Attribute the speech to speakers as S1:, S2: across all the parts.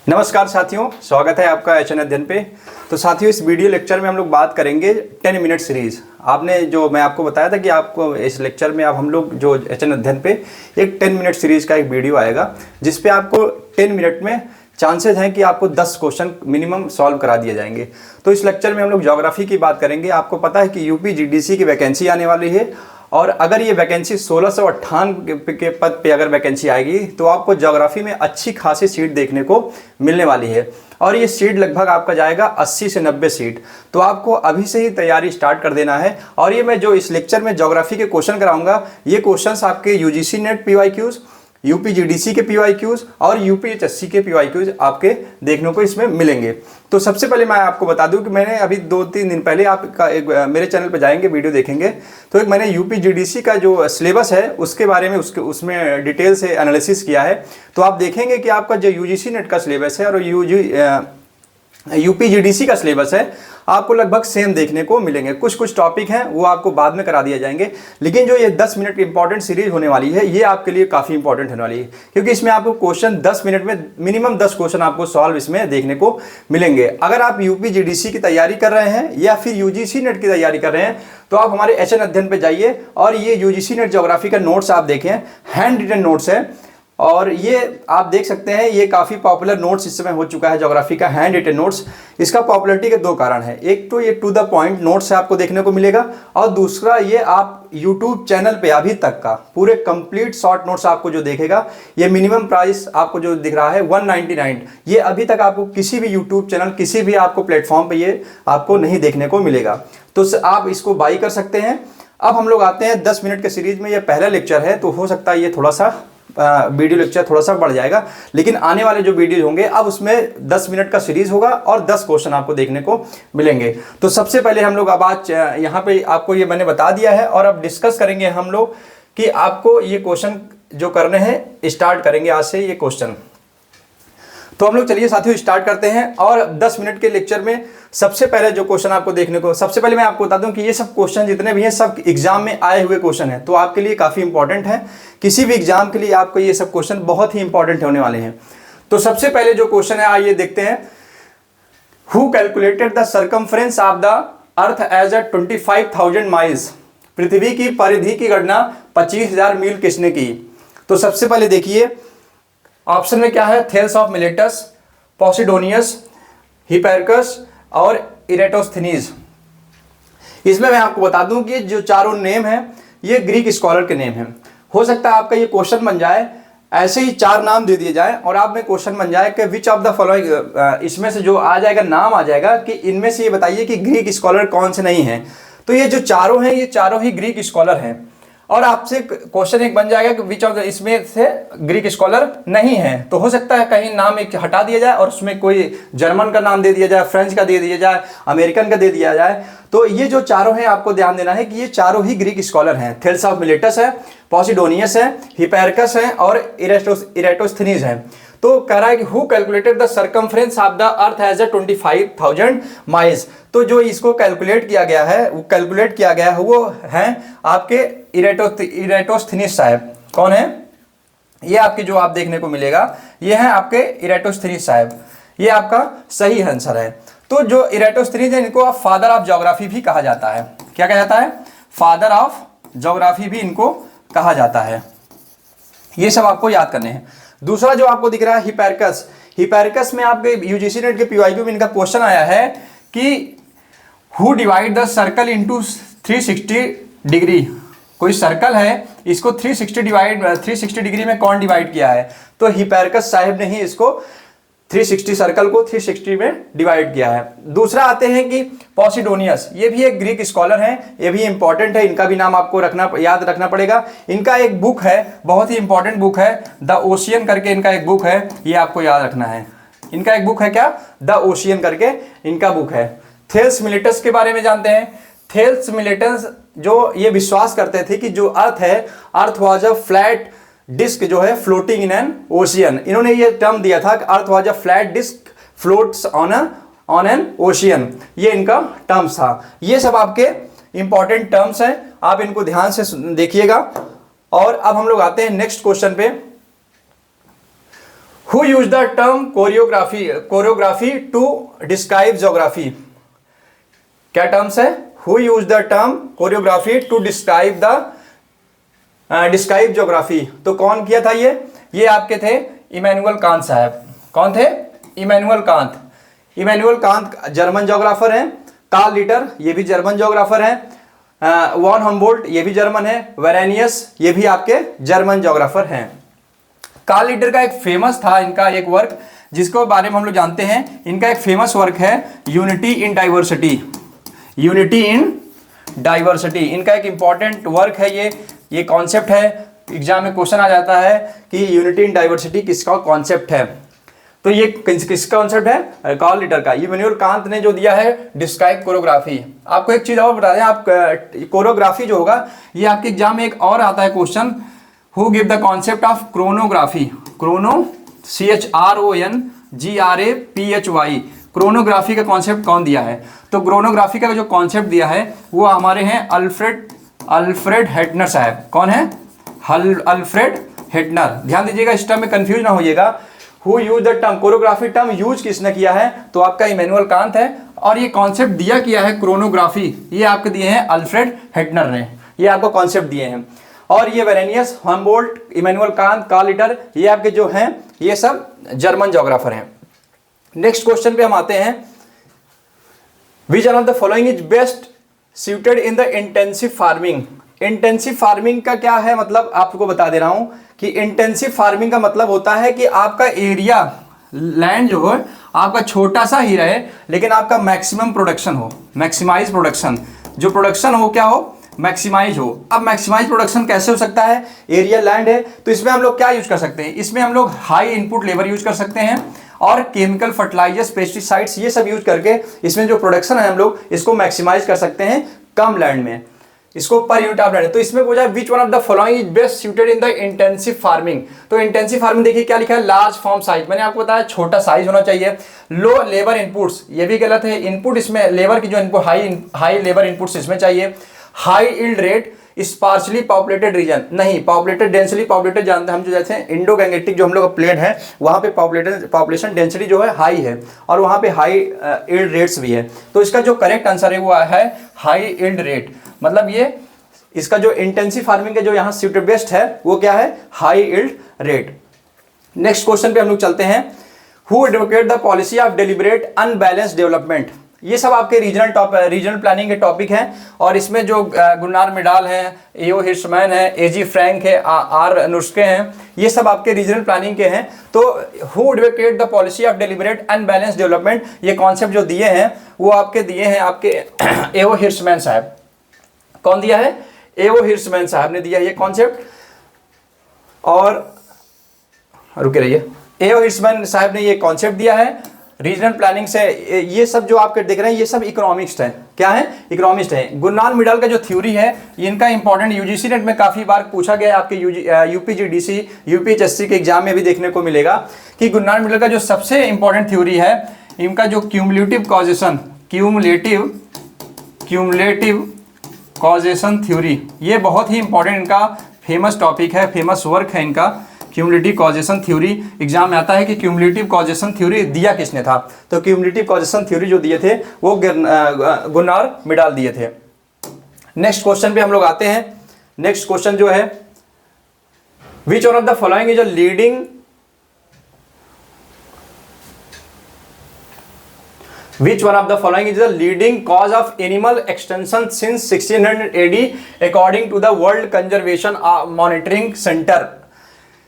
S1: नमस्कार साथियों, स्वागत है आपका एचएन अध्ययन पे। तो साथियों, इस वीडियो लेक्चर में हम लोग बात करेंगे 10 मिनट सीरीज़। मैं आपको बताया था कि आपको इस लेक्चर में अब हम लोग जो एचएन अध्ययन पे एक 10 मिनट सीरीज़ का एक वीडियो आएगा, जिस पे आपको 10 मिनट में चांसेस हैं कि आपको 10 क्वेश्चन मिनिमम सॉल्व करा दिए जाएंगे। तो इस लेक्चर में हम लोग ज्योग्राफी की बात करेंगे। आपको पता है कि यूपी जीडीसी की वैकेंसी आने वाली है, और अगर ये वैकेंसी 1698 के पद पे अगर वैकेंसी आएगी तो आपको ज्योग्राफी में अच्छी खासी सीट देखने को मिलने वाली है। और ये सीट लगभग आपका जाएगा 80 से 90 सीट। तो आपको अभी से ही तैयारी स्टार्ट कर देना है। और ये मैं जो इस लेक्चर में ज्योग्राफी के क्वेश्चन कराऊंगा, ये क्वेश्चंस आपके UGC net PYQs, UP GDC के पीवाईक्यूज और यूपीएचएससी के पीवाईक्यूज आपके देखने को इसमें मिलेंगे। तो सबसे पहले मैं आपको बता दूं कि मैंने अभी 2-3 दिन पहले आपका एक मेरे चैनल पर जाएंगे, वीडियो देखेंगे, तो एक मैंने यूपी जीडीसी का जो सिलेबस है उसके बारे में उसमें डिटेल से एनालिसिस किया है। तो आप देखेंगे कि आपका जो यूजीसी नेट का सिलेबस है और यूपी जीडीसी का सिलेबस है, आपको लगभग सेम देखने को मिलेंगे। कुछ टॉपिक हैं वो आपको बाद में करा दिए जाएंगे, लेकिन जो ये 10 मिनट की इंपॉर्टेंट सीरीज होने वाली है, ये आपके लिए काफ़ी इंपॉर्टेंट होने वाली है, क्योंकि इसमें आपको क्वेश्चन 10 मिनट में मिनिमम 10 क्वेश्चन आपको सॉल्व इसमें देखने को मिलेंगे। अगर आप यूपी जीडीसी की तैयारी कर रहे हैं या फिर यूजीसी नेट की तैयारी कर रहे हैं, तो आप हमारे एचएन अध्ययन पे जाइए और ये यूजीसी नेट ज्योग्राफी का नोट्स आप देखें, हैंड रिटन नोट्स है। और ये आप देख सकते हैं, ये काफ़ी पॉपुलर नोट्स इस समय हो चुका है ज्योग्राफी का हैंड रिटन नोट्स। इसका पॉपुलैरिटी के 2 कारण है। एक तो ये टू द पॉइंट नोट्स आपको देखने को मिलेगा, और दूसरा ये आप यूट्यूब चैनल पे अभी तक का पूरे कंप्लीट शॉर्ट नोट्स आपको जो देखेगा, ये मिनिमम प्राइस आपको जो दिख रहा है 199, ये अभी तक आपको किसी भी यूट्यूब चैनल, किसी भी आपको प्लेटफॉर्म पर ये आपको नहीं देखने को मिलेगा। तो आप इसको बाई कर सकते हैं। अब हम लोग आते हैं 10 मिनट के सीरीज में। ये पहला लेक्चर है, तो हो सकता है ये थोड़ा सा वीडियो लेक्चर थोड़ा सा बढ़ जाएगा, लेकिन आने वाले जो वीडियो होंगे अब उसमें 10 मिनट का सीरीज होगा और 10 क्वेश्चन आपको देखने को मिलेंगे। तो सबसे पहले हम लोग अब आज यहाँ पे आपको ये मैंने बता दिया है, और अब डिस्कस करेंगे हम लोग कि आपको ये क्वेश्चन जो करने हैं, स्टार्ट करेंगे आज से ये क्वेश्चन। तो हम लोग चलिए साथियों स्टार्ट करते हैं। और 10 मिनट के लेक्चर में सबसे पहले जो क्वेश्चन आपको देखने को, सबसे पहले मैं आपको बता दूं कि ये सब क्वेश्चन जितने भी हैं सब एग्जाम में आए हुए क्वेश्चन हैं, तो आपके लिए काफ़ी इंपॉर्टेंट है। किसी भी एग्जाम के लिए आपको ये सब क्वेश्चन बहुत ही इंपॉर्टेंट होने वाले हैं। तो सबसे पहले जो क्वेश्चन है, आइए देखते हैं। Who calculated the circumference of the earth as a 25,000 miles. पृथ्वी की परिधि की गणना 25,000 मील किसने की? तो सबसे पहले देखिए ऑप्शन में क्या है, थेल्स ऑफ मिलेटस, पॉसिडोनियस, हिपैरकस और इरेटोस्थनीज। इसमें मैं आपको बता दूं कि जो चारों नेम हैं ये ग्रीक स्कॉलर के नेम हैं। हो सकता है आपका ये क्वेश्चन बन जाए, ऐसे ही 4 नाम दे दिए जाए और आप में क्वेश्चन बन जाए कि विच ऑफ द फॉलोइंग, इसमें से जो आ जाएगा नाम आ जाएगा कि इनमें से ये बताइए कि ग्रीक स्कॉलर कौन से नहीं हैं। तो ये जो चारों हैं, ये चारों ही ग्रीक स्कॉलर हैं। और आपसे क्वेश्चन एक बन जाएगा कि विच ऑफ द, इसमें से ग्रीक स्कॉलर नहीं है। तो हो सकता है कहीं नाम एक हटा दिया जाए और उसमें कोई जर्मन का नाम दे दिया जाए, फ्रेंच का दे दिया जाए, अमेरिकन का दे दिया जाए। तो ये जो चारों हैं आपको ध्यान देना है कि ये चारों ही ग्रीक स्कॉलर हैं। थेल्स ऑफ मिलेटस है, पॉसिडोनियस है, हिपैरकस है और इरेटोस्थनीज है। तो कह रहा है कि who calculated the circumference of the earth as a 25,000 miles. तो जो इसको कैलकुलेट किया गया है, वो कैलकुलेट किया गया है वो है आपके इरेटोस्थनीज साहब। कौन है ये? आपके जो आप देखने को मिलेगा ये है आपके इरेटोस्थनीज साहब। ये आपका सही आंसर है। तो जो इरेटोस्थनीज है, इनको आप फादर ऑफ ज्योग्राफी भी कहा जाता है। क्या कहा जाता है? फादर ऑफ ज्योग्राफी भी इनको कहा जाता है। ये सब आपको याद करने हैं। दूसरा जो आपको दिख रहा है हिपैरकस। हिपैरकस में आपके यूजीसी नेट के पीवाईक्यू में इनका क्वेश्चन आया है कि who divide the circle into 360 degree. कोई सर्कल है, इसको 360 डिग्री में कौन डिवाइड किया है? तो हिपैरकस साहब ने ही इसको 360 सर्कल को 360 में डिवाइड किया है। दूसरा आते हैं कि पॉसिडोनियस। ये भी एक ग्रीक स्कॉलर हैं, ये भी इंपॉर्टेंट है, इनका भी नाम आपको याद रखना पड़ेगा। इनका एक बुक है, बहुत ही इंपॉर्टेंट बुक है, द ओशियन करके इनका एक बुक है, ये आपको याद रखना है। इनका एक बुक है क्या? द ओशियन करके इनका बुक है। थेल्स मिलेटस के बारे में जानते हैं। थेल्स मिलेटस जो ये विश्वास करते थे कि जो अर्थ है, earth was a flat disc जो है फ्लोटिंग इन एन ओशियन। इन्होंने ये टर्म दिया था कि earth was a flat disc floats on an ocean. ये इनका टर्म्स था। ये सब आपके इंपॉर्टेंट टर्म्स हैं, आप इनको ध्यान से देखिएगा। और अब हम लोग आते हैं नेक्स्ट क्वेश्चन पे। Who use the term choreography to describe geography? क्या टर्म्स है? Who use the term choreography to describe geography? तो कौन किया था ये आपके थे इमैनुअल कांत साहब। कौन थे? Immanuel Kant. Immanuel Kant German geographer हैं। कार्ल लिटर ये भी जर्मन ज्योग्राफर हैं। वॉन हम्बोल्ट ये भी जर्मन है। वेरेनियस ये भी आपके जर्मन ज्योग्राफर हैं। कार्ल लिटर का एक फेमस था इनका एक वर्क जिसके बारे में हम लोग जानते हैं। इनका एक फेमस वर्क है unity in diversity. Unity in diversity इनका एक इंपॉर्टेंट वर्क है। ये कॉन्सेप्ट है, एग्जाम में क्वेश्चन आ जाता है कि यूनिटी इन डाइवर्सिटी किसका कॉन्सेप्ट है। तो ये किसका कॉन्सेप्ट है? कार्ल लिटर का। इमैनुअल कांत ने जो दिया है डिस्क्राइब कोरियोग्राफी। आपको एक चीज और बता दें, आप कोरियोग्राफी जो होगा ये आपके एग्जाम में एक और आता है question, who give the concept of क्रोनोग्राफी? Chrono CHRONGRAPHY क्रोनोग्राफी का कॉन्सेप्ट कौन दिया है? तो क्रोनोग्राफी का जो कॉन्सेप्ट दिया है वो हमारे हैं अल्फ्रेड हेटनर साहब। कौन है? Alfred Hettner. ध्यान दीजिएगा, इस टर्म में कंफ्यूज ना होइएगा। Who use the term chorography term use किसने किया है? तो आपका इमैनुअल कांत है। और ये कॉन्सेप्ट दिया किया है क्रोनोग्राफी, ये आपके दिए हैं अल्फ्रेड हेटनर ने, ये आपको कॉन्सेप्ट दिए हैं। और ये Varenius, Humboldt, Immanuel Kant, Carl Ritter ये आपके जो हैं ये सब जर्मन ज्योग्राफर हैं। नेक्स्ट क्वेश्चन पे हम आते हैं, which one of the following is best suited in the intensive farming? Intensive farming का क्या है मतलब, आपको बता दे रहा हूं कि इंटेंसिव फार्मिंग का मतलब होता है कि आपका एरिया लैंड जो है आपका छोटा सा ही रहे लेकिन आपका मैक्सिमम प्रोडक्शन हो, मैक्सिमाइज प्रोडक्शन। जो प्रोडक्शन हो क्या हो? मैक्सिमाइज हो। अब मैक्सिमाइज प्रोडक्शन कैसे हो सकता है? एरिया लैंड है तो इसमें हम लोग क्या यूज कर सकते हैं? इसमें हम लोग हाई इनपुट लेबर यूज कर सकते हैं और केमिकल फर्टिलाइजर्स, पेस्टिसाइड्स ये सब यूज करके इसमें जो प्रोडक्शन है हम लोग इसको मैक्सिमाइज कर सकते हैं कम लैंड में, इसको पर यूनिट ऑफ लैंड। तो इसमें पूछा विच one of the following is best suited in the intensive farming? तो इंटेंसिव फार्मिंग देखिए क्या लिखा है, लार्ज फार्म साइज। मैंने आपको बताया छोटा साइज होना चाहिए। लो लेबर इनपुट्स, ये भी गलत है। इनपुट इसमें लेबर की जो इनपुट हाई लेबर इनपुट्स इसमें चाहिए। High yield rate, sparsely populated region, नहीं पॉपुलेटेड, डेंसली पॉपुलेटेड जानते हैं हम, जो जैसे इंडो गैंगेटिक जो हम लोग प्लेन है वहाँ पे पॉपुलेशन डेंसिटी जो है हाई है और वहाँ पे हाई यील्ड रेट्स भी है। तो इसका जो करेक्ट आंसर है वो है हाई यील्ड रेट। मतलब ये इसका जो इंटेंसिव फार्मिंग का जो यहाँ सूटेड बेस्ट है वो क्या है? High yield rate. Next question पे हम लोग चलते हैं, who advocate the policy of deliberate unbalanced development? ये सब आपके रीजनल प्लानिंग के टॉपिक हैं और इसमें जो गुरनार मिडाल हैं, एओ हिर्शमैन है, एजी फ्रैंक है, आर नुस्खे हैं, ये सब आपके रीजनल प्लानिंग के हैं। तो who advocate the policy of deliberate unbalanced development, ये कॉन्सेप्ट जो दिए हैं वो आपके दिए हैं आपके एओ हिर्शमैन साहब। कौन दिया है? एओ हिर्शमैन साहब ने दिया ये कॉन्सेप्ट। और रुके रहिए, एओ हिर्शमैन साहब ने ये कॉन्सेप्ट दिया है रीजनल प्लानिंग से। ये सब जो आपके देख रहे हैं ये सब इकोनॉमिक्स है। क्या है? इकोनॉमिस्ट है। गुरनार मिडाल का जो थ्योरी है इनका इंपॉर्टेंट यूजीसी नेट में काफी बार पूछा गया है, आपके यूपीजीडीसी यूपीएचएससी के एग्जाम में भी देखने को मिलेगा कि गुरनार मिडाल का जो सबसे इंपॉर्टेंट थ्योरी है इनका जो क्यूमुलेटिव कॉजेशन थ्योरी, ये बहुत ही इंपॉर्टेंट इनका फेमस टॉपिक है, फेमस वर्क है इनका क्यूमुलेटिव कॉजेशन थ्योरी। एग्जाम में आता है कि क्यूमुलेटिव कॉजेशन थ्योरी दिया किसने था? तो क्यूमुलेटिव कॉजेशन थ्योरी जो दिए थे वो गुरनार मिडाल दिए थे। नेक्स्ट क्वेश्चन पे हम लोग आते हैं। नेक्स्ट क्वेश्चन जो है, विच one of the following is a leading Which one of the following is the leading cause of animal extinction since 1600 AD according to the World Conservation Monitoring Center?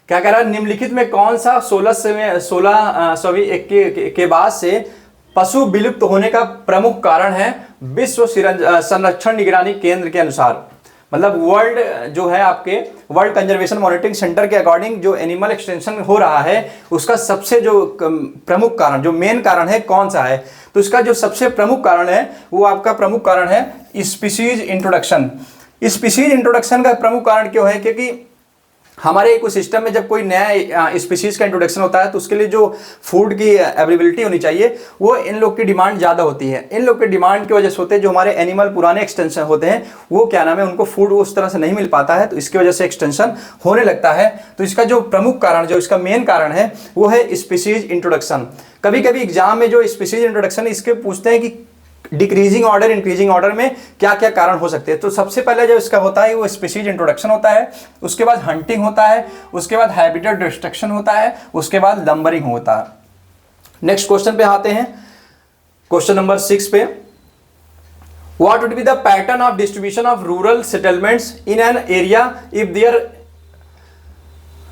S1: क्या कह रहा है? निम्नलिखित में कौन सा 1600 के बाद से पशु विलुप्त होने का प्रमुख कारण है विश्व संरक्षण निगरानी केंद्र के अनुसार? मतलब वर्ल्ड जो है आपके वर्ल्ड कंजर्वेशन मॉनिटरिंग सेंटर के अकॉर्डिंग जो एनिमल एक्सटेंशन हो रहा है उसका सबसे जो प्रमुख कारण, जो मेन कारण है कौन सा है? तो इसका जो सबसे प्रमुख कारण है वो आपका प्रमुख कारण है स्पीशीज इंट्रोडक्शन। स्पीशीज इंट्रोडक्शन का प्रमुख कारण क्यों है? क्योंकि हमारे इकोसिस्टम में जब कोई नया स्पीशीज का इंट्रोडक्शन होता है तो उसके लिए जो फूड की अवेलेबिलिटी होनी चाहिए वो इन लोग की डिमांड ज़्यादा होती है। इन लोग की डिमांड की वजह से होते हैं, जो हमारे एनिमल पुराने एक्सटेंशन होते हैं वो क्या नाम है, उनको फूड उस तरह से नहीं मिल पाता है, तो इसकी वजह से एक्सटेंशन होने लगता है। तो इसका जो प्रमुख कारण, जो इसका मेन कारण है वो है स्पीशीज इंट्रोडक्शन। कभी कभी एग्जाम में जो स्पीशीज इंट्रोडक्शन इसके पूछते हैं कि डिक्रीजिंग ऑर्डर इंक्रीजिंग ऑर्डर में क्या क्या कारण हो सकते हैं। तो सबसे पहले जो इसका होता है वो स्पीशीज इंट्रोडक्शन होता है, उसके बाद हंटिंग होता है, उसके बाद हैबिटेट डिस्ट्रक्शन होता है, उसके बाद लंबरिंग होता है। नेक्स्ट क्वेश्चन पे आते हैं, क्वेश्चन नंबर 6 पे। What would be the pattern of distribution of rural settlements in an area if their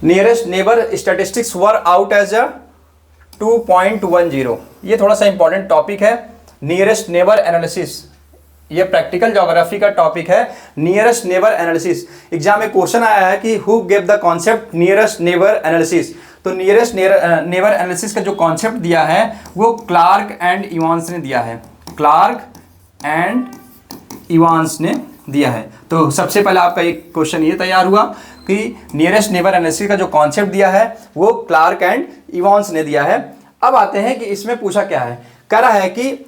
S1: nearest neighbour statistics were out as a 2.10। ये थोड़ा सा इंपॉर्टेंट टॉपिक है, नियरेस्ट नेबर एनालिसिस। ये practical geography का topic है, nearest neighbour analysis. Exam में question आया है कि who gave the concept nearest neighbour analysis. तो नियरेस्ट नेबर एनालिसिस का जो कॉन्सेप्ट दिया है वो क्लार्क एंड इवांस ने दिया है, क्लार्क एंड इवांस ने दिया है। तो सबसे पहले आपका एक क्वेश्चन ये तैयार हुआ कि नियरेस्ट नेबर एनालिसिस का जो कॉन्सेप्ट दिया है वो क्लार्क एंड इवांस ने दिया है। अब आते हैं कि इसमें पूछा क्या है, कह रहा है कि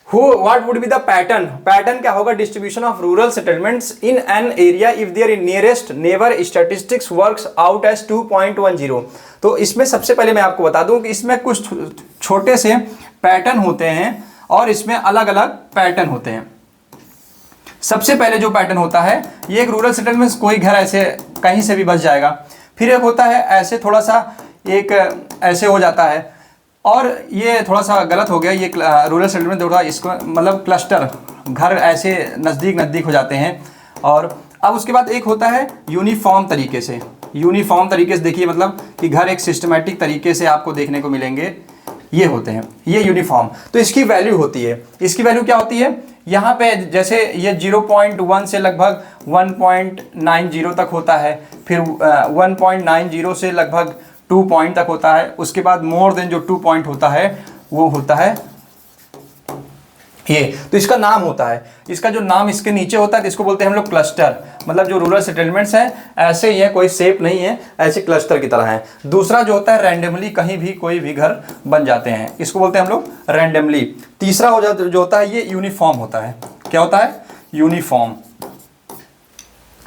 S1: what would be the pattern, pattern क्या होगा distribution of rural settlements in an area if their nearest neighbour statistics works out as 2.10। तो इसमें सबसे पहले मैं आपको बता दूं कि इसमें कुछ छोटे से पैटर्न होते हैं और इसमें अलग अलग पैटर्न होते हैं। सबसे पहले जो पैटर्न होता है, ये एक रूरल सेटलमेंट्स, कोई घर ऐसे कहीं से भी बस जाएगा। फिर एक होता है ऐसे थोड़ा सा, एक ऐसे हो जाता है, और ये थोड़ा सा गलत हो गया, ये रूरल सेटलमेंट थोड़ा इसको मतलब क्लस्टर, घर ऐसे नज़दीक नज़दीक हो जाते हैं। और अब उसके बाद एक होता है यूनिफॉर्म तरीके से, यूनिफॉर्म तरीके से देखिए, मतलब कि घर एक सिस्टमेटिक तरीके से आपको देखने को मिलेंगे, ये होते हैं, ये यूनिफॉर्म। तो इसकी वैल्यू होती है, इसकी वैल्यू क्या होती है, यहाँ पे जैसे ये 0.1 से लगभग 1.90 तक होता है, फिर 1.90 से लगभग 2 पॉइंट तक होता है, उसके बाद मोर देन जो 2 पॉइंट होता है वो होता है ये। तो इसका नाम होता है, इसका जो नाम इसके नीचे होता है तो इसको बोलते हैं हम लोग क्लस्टर। मतलब जो रूरल सेटलमेंट्स हैं ऐसे ही है, कोई शेप नहीं है, ऐसे क्लस्टर की तरह है। दूसरा जो होता है रैंडमली कहीं भी कोई भी घर बन जाते हैं, इसको बोलते हैं हम लोग रैंडमली। तीसरा हो जाता जो होता है ये यूनिफॉर्म होता है। क्या होता है? यूनिफॉर्म।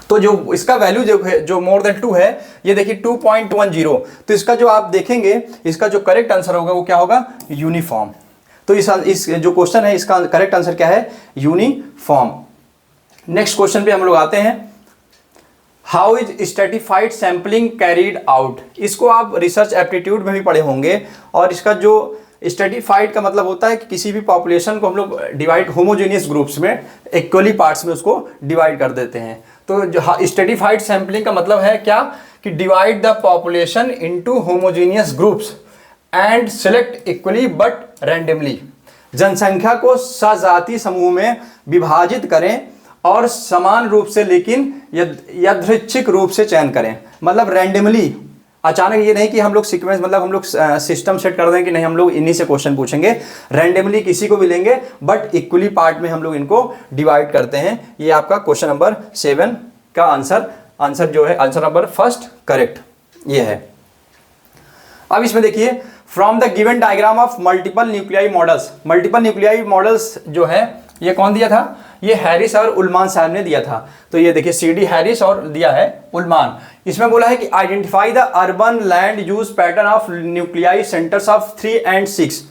S1: तो जो इसका वैल्यू जो मोर देन 2 है, ये देखिए 2.10। तो इसका जो आप देखेंगे, इसका जो करेक्ट आंसर होगा वो क्या होगा? यूनिफॉर्म। तो इस जो क्वेश्चन है इसका करेक्ट आंसर क्या है? यूनिफॉर्म। नेक्स्ट क्वेश्चन पे हम लोग आते हैं, how is stratified sampling carried out. इसको आप रिसर्च एप्टीट्यूड में भी पढ़े होंगे। और इसका जो स्ट्रेटिफाइड का मतलब होता है कि किसी भी पॉपुलेशन को हम लोग डिवाइड होमोजेनियस ग्रुप्स में, इक्वली पार्ट्स में उसको डिवाइड कर देते हैं। तो जो स्ट्रेटिफाइड सैंपलिंग का मतलब है क्या कि divide the population into homogeneous groups and select equally but randomly. जनसंख्या को सजातीय समूह में विभाजित करें और समान रूप से लेकिन यादृच्छिक रूप से चयन करें। मतलब रैंडमली, अचानक ये नहीं कि हम लोग सीक्वेंस, मतलब हम लोग सिस्टम सेट कर दें कि नहीं हम लोग इन्हीं से क्वेश्चन पूछेंगे। रैंडमली किसी को भी लेंगे बट इक्वली पार्ट में हम लोग इनको डिवाइड करते हैं। ये आपका क्वेश्चन नंबर 7 का आंसर जो है, आंसर नंबर फर्स्ट करेक्ट ये है। अब इसमें देखिए, from the given diagram of multiple nuclei models. Multiple nuclei models जो है ये कौन दिया था? ये हैरिस और उल्मान साहब ने दिया था। तो ये देखिए CD हैरिस और दिया है उल्मान। इसमें बोला है कि identify the urban land use pattern of nuclei centres of 3 and 6।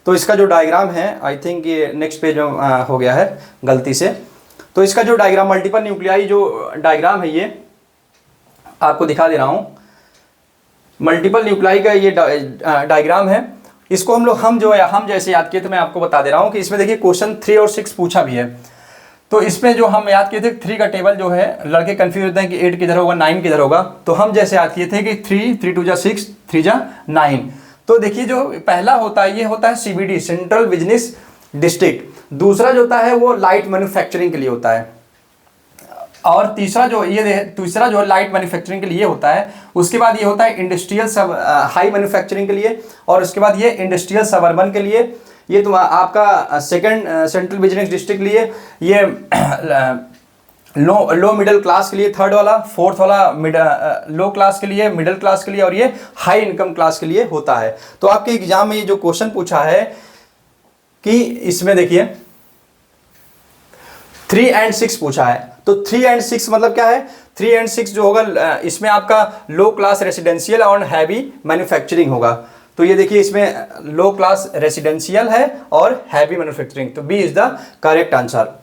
S1: तो इसका जो डायग्राम है, आई थिंक ये नेक्स्ट पेज में हो गया है गलती से। तो इसका जो डायग्राम, मल्टीपल न्यूक्लियाई जो डायग्राम है ये आपको दिखा दे रहा हूँ। मल्टीपल न्यूक्लियाई का ये डायग्राम है। इसको हम जैसे याद किए थे, मैं आपको बता दे रहा हूँ कि इसमें देखिए क्वेश्चन 3 और 6 पूछा भी है। तो इसमें जो हम याद किए थे 3 का टेबल जो है, लड़के कंफ्यूज होते हैं कि 8 किधर होगा 9 किधर होगा। तो हम जैसे याद किए थे कि 3 2 जा 6 3 जा 9। तो देखिए जो पहला होता है ये होता है CBD, सेंट्रल बिजनेस डिस्ट्रिक्ट। दूसरा जो होता है वो लाइट मैन्युफैक्चरिंग के लिए होता है। और तीसरा जो लाइट मैन्युफैक्चरिंग के लिए होता है। उसके बाद ये होता है इंडस्ट्रियल हाई मैन्युफैक्चरिंग के लिए। और उसके बाद ये इंडस्ट्रियल सबअर्बन के लिए। ये तो आपका सेकंड सेंट्रल बिजनेस डिस्ट्रिक्ट लिए ये लो मिडिल क्लास के लिए थर्ड वाला, फोर्थ वाला लो क्लास के लिए, मिडिल क्लास के लिए, और ये हाई इनकम क्लास के लिए होता है। तो आपके एग्जाम में ये जो क्वेश्चन पूछा है कि इसमें देखिए 3 and 6 पूछा है। तो 3 and 6 मतलब क्या है? 3 and 6 जो होगा इसमें आपका लो क्लास रेसिडेंशियल और हैवी मैन्युफैक्चरिंग होगा। तो ये देखिए इसमें लो क्लास रेसिडेंशियल है और हैवी मैन्युफैक्चरिंग, तो B is the correct answer.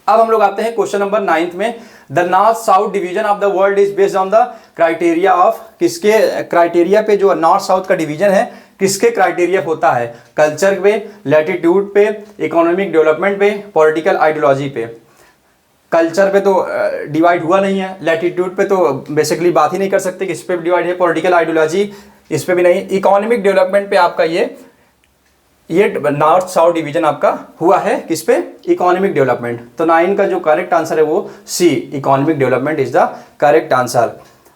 S1: अब हम लोग आते हैं क्वेश्चन नंबर 9 में। The north south division of the world is based on the criteria of, किसके क्राइटेरिया पे जो नॉर्थ साउथ का डिवीजन है किसके क्राइटेरिया होता है? कल्चर पे, लैटिट्यूड पे, इकोनॉमिक डेवलपमेंट पे, पॉलिटिकल आइडियोलॉजी पे। कल्चर पे तो डिवाइड हुआ नहीं है, लैटिट्यूड पे तो बेसिकली बात ही नहीं कर सकते कि इस पे डिवाइड है, पॉलिटिकल आइडियोलॉजी इस पे भी नहीं, इकोनॉमिक डेवलपमेंट पे आपका ये नॉर्थ साउथ डिवीजन आपका हुआ है किस पे? Economic development. तो 9 का जो करेक्ट आंसर है वो C, economic development is the correct answer.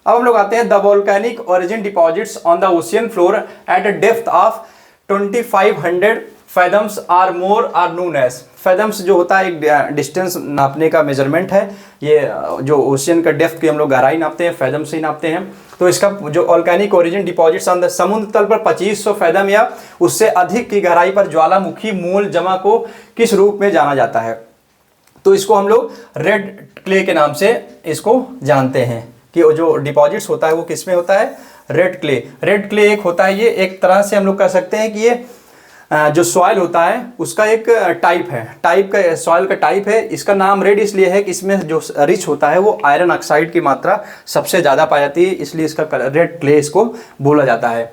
S1: अब हम लोग आते हैं the volcanic origin deposits on the ocean floor at a depth of 2500 fathoms or more are known as. Fathoms जो होता है एक डिस्टेंस नापने का मेजरमेंट है, ये जो ओशियन का डेप्थ की हम लोग गहराई नापते हैं फैदम से ही नापते हैं। तो इसका जो volcanic origin deposits on the समुद्र तल पर 2500 फैदम या उससे अधिक की गहराई पर ज्वालामुखी मूल जमा को किस रूप में जाना जाता है? तो इसको हम लोग रेड क्ले के नाम से इसको जानते हैं कि जो डिपॉजिट्स होता है वो किस में होता है? Red clay. रेड क्ले एक होता है, ये एक तरह से हम लोग कह सकते हैं कि ये जो सॉइल होता है उसका एक टाइप है, टाइप का सॉइल का टाइप है। इसका नाम रेड इसलिए है कि इसमें जो रिच होता है वो आयरन ऑक्साइड की मात्रा सबसे ज़्यादा पाई जाती है, इसलिए इसका रेड क्ले इसको बोला जाता है।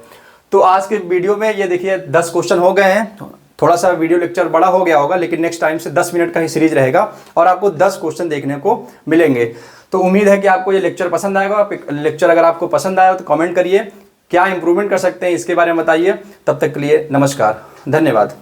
S1: तो आज के वीडियो में ये देखिए 10 क्वेश्चन हो गए हैं। थोड़ा सा वीडियो लेक्चर बड़ा हो गया होगा, लेकिन नेक्स्ट टाइम से 10 मिनट का ही सीरीज रहेगा और आपको 10 क्वेश्चन देखने को मिलेंगे। तो उम्मीद है कि आपको ये लेक्चर पसंद आएगा। लेक्चर अगर आपको पसंद आया तो कमेंट करिए, क्या इंप्रूवमेंट कर सकते हैं इसके बारे में बताइए। तब तक के लिए नमस्कार, धन्यवाद।